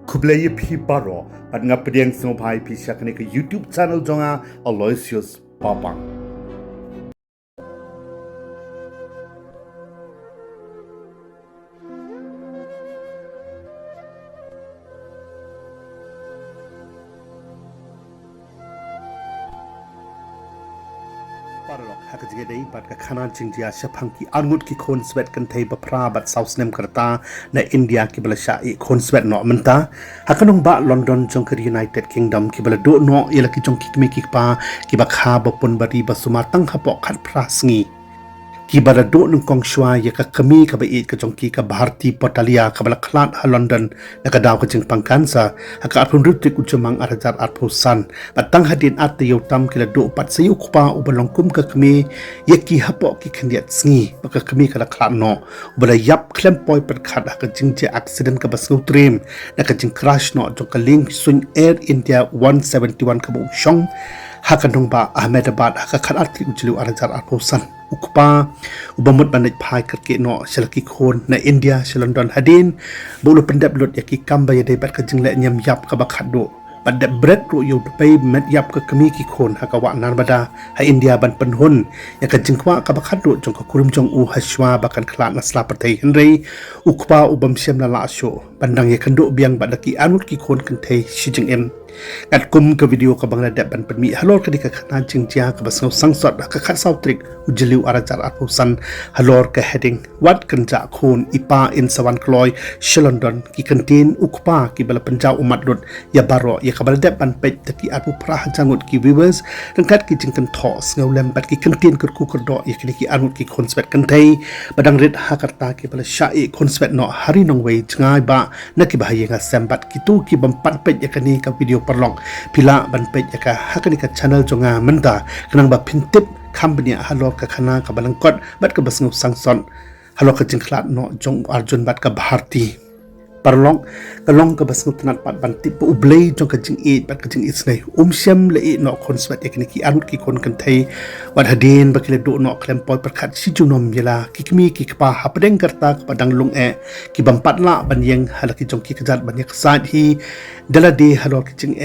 Kublaya pi baro pat ngapediang snopai pi syakane ke YouTube channel jonga Aloysius Papang. Parlok hakajige dei pat ka khana jingjia shapang ki angut ki Khunswet kan thei bapra bat sausnem karta na India ki balasha I Khunswet no menta hakanong ba London jong ka United Kingdom ki bala do no ila ki jong ki me ki pa ki ba kha bapun bari basuma tang hapok khat prasngi ki bala do nung kong shwa ya ka kami ka ba it ka jong ki ka Bharti Potalia ka bala khlat ha London na ka daw ka jing pangkansa haka apun rutik ujamang arajar arpusan batang hadin at yo tam kila do pat sayu kupa ubalong kum ka kami ya ki hapok ki khandiat sngi baka kami ka khlat no ubala yap klem poi pat khat ka jing je accident ka basngu trim na ka jing crash no jong ka link sun Air India 171 ka bu shong hakanong ba Ahmedabad haka khat atli ujlu arajar arpusan ukpa ubamut banit phai karke no shalaki khon na India London hadin bulu pendap lot yaki kamba ya debat ka jingle nyam yap ka bakhat do pada bread ro yo pay met yap ka kami ki khon haka wa narbada ha India ban penhun ya ka jingkwa ka bakhat do jong ka kurum jong u haswa bakan khla na sla patai henrei ukpa ubam siam la la sho pandang ya kando biang badaki anut ki khon kan thei shijing em kat kum ke video ka bangla dap ban Pynmih halor ka dika khana jingjia ka basau sangsot ka khat sau trik ujliu arajar arpusan halor ka heading wat kanja khon ipa in sawan kloi London ki contain ukpa ki bala panjau umat lut ya baro ya ka bala dap ban pet taki arpu prah jangut ki viewers rangkat ki jingkan thos ngau lem bat ki contain kur ku kerdo ya ki anut ki Khunswet kan thei badang rit hakarta ki bala shai Khunswet no hari nong wei jangai ba na ki bahayenga sambat ki tu ki bampat pet ya kani ka video parlong pila ban pej ka hakani ka channel jonga menta kanang ba phintip company halor ka khana ka balangkot bat ka basngu sangson halor ka jingkhlat no jong Arjun bat ka Bharti parlong kalong ka basngu tanat pat ban tip ublei jong ka jing it bat ka jing isnei siam le I no Khunswet ekni ki anut ki kon kan thei wat hadin ba kile do no klem poi perkhat si junom yela ki kmi ki pa hapdeng karta ka padang lung ki bampat la ban yeng halaki jong ki kajat ban yak sad hi dala de halor ki jing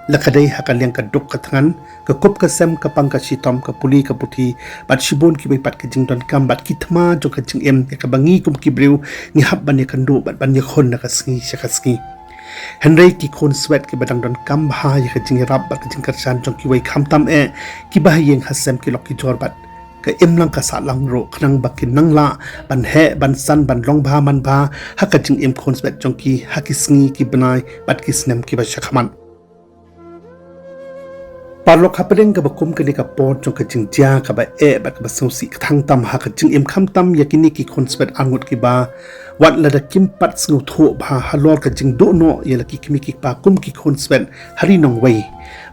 lakadai hakaliang ka duk ka thangan ka kop ka sem ka pang ka sitom ka puli ka puthi bat shibon ki pat ka jing don kam bat ki thma jo ka jing em ka bangi kum ki breu ni hab ban ya kandu bat ban ya khon na ka sngi shakasngi Henry ki Khunswet ki badang don kam bha ya ka jing Iarap bat ka jing karsan jong ki wei kham tam ki bah yeng hasem ki lok ki jor bat ka imlang ka sa lang ro khnang bakin nang la ban he ban san ban long bha man bha haka jing em Khunswet jong ki hakisngi ki banai bat ki snem ki ba shakhaman parlok hapedeng ka bakum ka ni ka pot jong ka jingjia ka ba bat ka basau si thang tam ha ka jing em kham tam yakini ki Khunswet angut ki ba wat la da kim pat sngu tho bha halor ka jing do no yela ki kimi ki pa kum ki Khunswet hari nong wei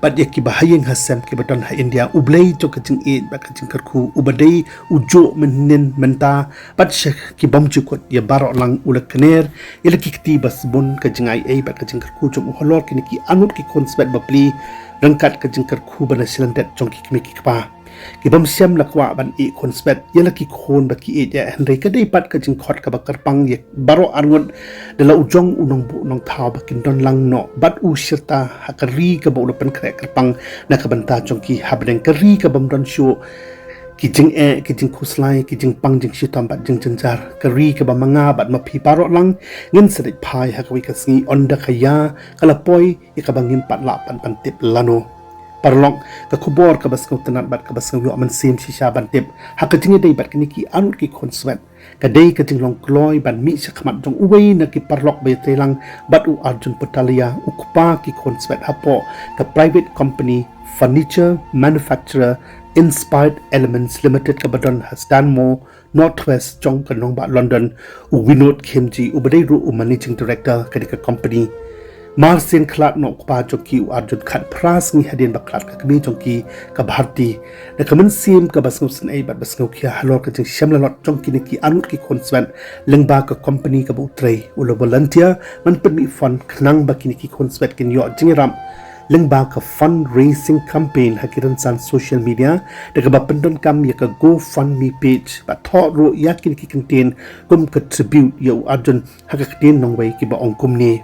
bat yaki ba hayeng hasem ki baton ha India ublei jong ka jing it ba ka jing karku ubadei ujo menin menta bat shek ki bom chukot ya baro lang ulak kner yela ki kti bas bun ka jingai ba ka jing karku jong halor ki ni ki angut ki Khunswet ba pli rangkat ka jingkar khu bana silandet jong ki kmi ki kpa ki bam siam lakwa ban I Khunswet yela ki khon ba ki ya henrei ka dei pat ka jing khot ka ba karpang ye baro arngot dela ujong unong bu nong thaw ba kin don lang no bat u shirta hakari ka ba ulopan kre karpang na ka banta jong ki habdeng kari ka bam don shu ki jing ki jing khuslai ki jing pang jing shitam bat jing janjar kari ka ba manga bat ma phi paro lang ngin sedit phai hakwi ka sngi onda khaya kala poi ya ka bangim pat la pan tip lano parlong ka khubor ka basngu tanat bat ka basngu yo man sim shisha ban tip haka jing dei bat kini ki anut ki Khunswet ka dei ka jing long kloi ban mi shakmat jong uwei na ki parlok be telang bat u Arjun Potalia ukpa ki Khunswet hapo ka private company furniture manufacturer Inspired Elements Limited ka badon Stanmore Northwest jong kanong ba London u Winod Khemji u badai ru u managing director ka dika company Marsin khlat no pa joki u Arjun khat pras ni hadin ba khlat ka kami jongki ka Bharti na kaman sim ka basngu sin ai bat basngu khia halor ka jing shamla lot jongki ni ki anut ki Khunswet lengba ka company ka bu trei u lo volunteer man Pynmih fund khnang ba ki ni ki Khunswet kin yo jingiram Rangbah ka fundraising campaign hakiran san social media daga ba pendon kam ya ka GoFundMe page ba tho ro yakin ki contain kum contribute yo Arjun haka ktin nong wei ki ba ong kum ni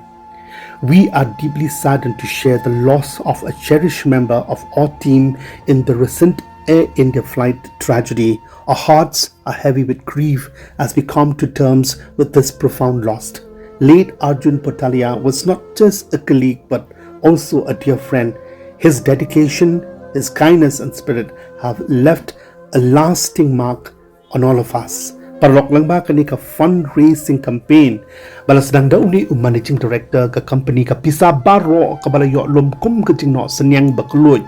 We are deeply saddened to share the loss of a cherished member of our team in the recent Air India flight tragedy. Our hearts are heavy with grief as we come to terms with this profound loss. Late Arjun Potalia was not just a colleague but also a dear friend. His dedication, his kindness and spirit have left a lasting mark on all of us. Parlok Rangbah kani ka fundraising campaign balas sedang daw ni managing director ka company ka pisa baro ka balayo lom kum ka jingno senyang bakloj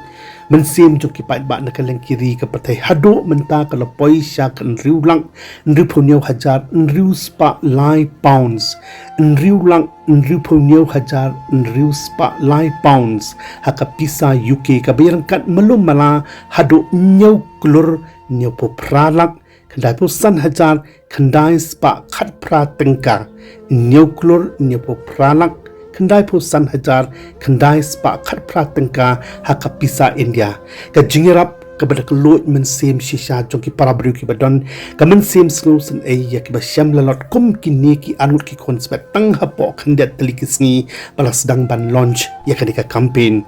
mensim jo ki pait ba na kaleng kiri ka patai hado menta ka lapoi sya kan riulang nripunyo hajar nriu spa lai pounds nriulang nripunyo hajar nriu spa lai pounds haka pisa UK ka bayang kat melum mala hado nyau klur nyau po pralak Kandai po san hajar kandai spa khat pra tengka nyauklor nyepo pralak kandai po san hajar kandai spa khat pra tengka haka pisa India ka Iarap ka badak lot men sem shisha jong ki para bru ki badon ka men sem Jingsngewsynei ya ki ba syam lalot kum kini ki anut ki Khunswet tang hapo khandet telikisni balas sedang ban launch ya ka campaign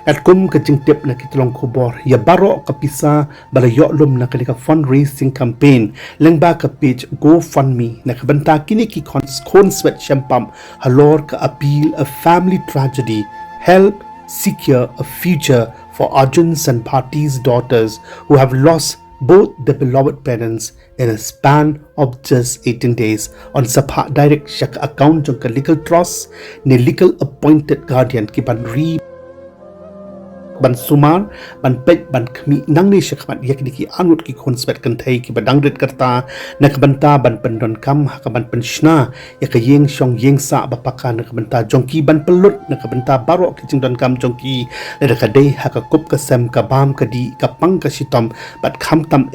At kum ka jingtip na kitulong kubor ya baro ka pisa balayo lum na kalika fundraising campaign lengba ka page GoFundMe na kabanta kini ki Khunswet shampam halor ka appeal a family tragedy help secure a future for Arjun's and Bharti's daughters who have lost both their beloved parents in a span of just 18 days on Sabha direct shak account jong ka legal trust ni legal appointed guardian ki ban re ban sumar ban pet ban khmi nang ni shakmat yak diki anut ki Khunswet kan thai ki badang rit karta na kabanta ban pendon kam ha ban penshna yak yeng shong yeng sa bapaka na kabanta jongki ban pelut na kabanta baro ki jingdon kam jongki na ka dei ha ka kup ka sem ka bam ka di ka pang ka sitom bat kham tam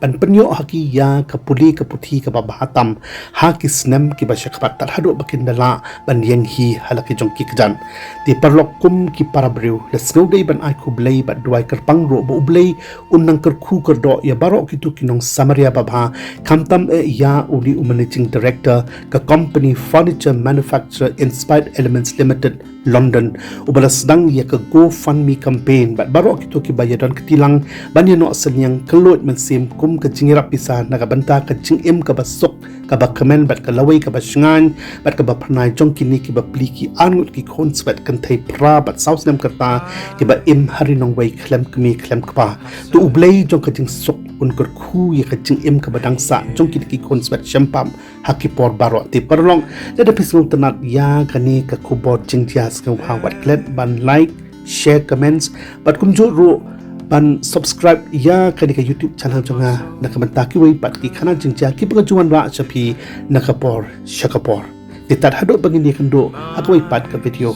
ban penyo haki ya ka puli ka puthi ka babatam ha ki snem ki ba shakpat tar hado bakin dala ban yeng hi halaki jongki kjan ti parlok kum ki parabriu let's go dei ban ai kublay bat duai kerpang ro bo ublay unang kerku kerdo ya baro kitu kinong Samaria babha kamtam ya uni managing director ka company furniture manufacturer Inspired Elements Limited London ubala sedang ya ka GoFundMe campaign bat baro kitu ki bayadon ketilang banyan no senyang kelot mensim kum ka Jiarap pisa nagabanta ka jingim ka basok ka ba comment bat ka laway ka ba shngan bat ka ba pranai jong kini ki ba pliki angut ki Khunswet kan thai pra bat saus nem karta ki ba im hari nong wai klem kmi klem kpa tu ublay jong ka jing sok un kar khu ya ka jing im ka badang sa jong ki Khunswet shampam haki por baro ti parlong da pisung tanat ya kani ka kubor jingjas ka hawat klet ban like share comments bat kumjo ro ban subscribe ya kani ka YouTube channel jonga nakabanta ki wai pat ki khana jingja ki pengajuan ra chapi nakapor shakapor titat hado bangini kando akwai pat ka video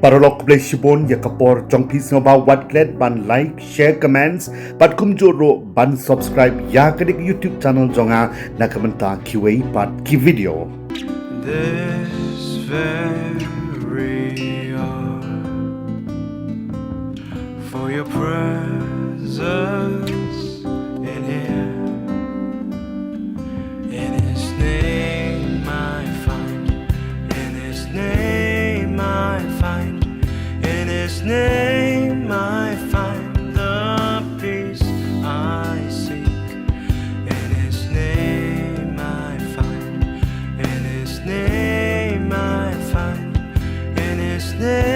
Paralok play shibon ya kapor jong pis ngoba wat klet ban like share comments pat kum joro ban subscribe ya kani ka YouTube channel jonga nakamanta ki wai pat ki video this very hour for your presence in here in His name I find in His name I find in His name I find the peace I seek in His name I find in His name I find in His name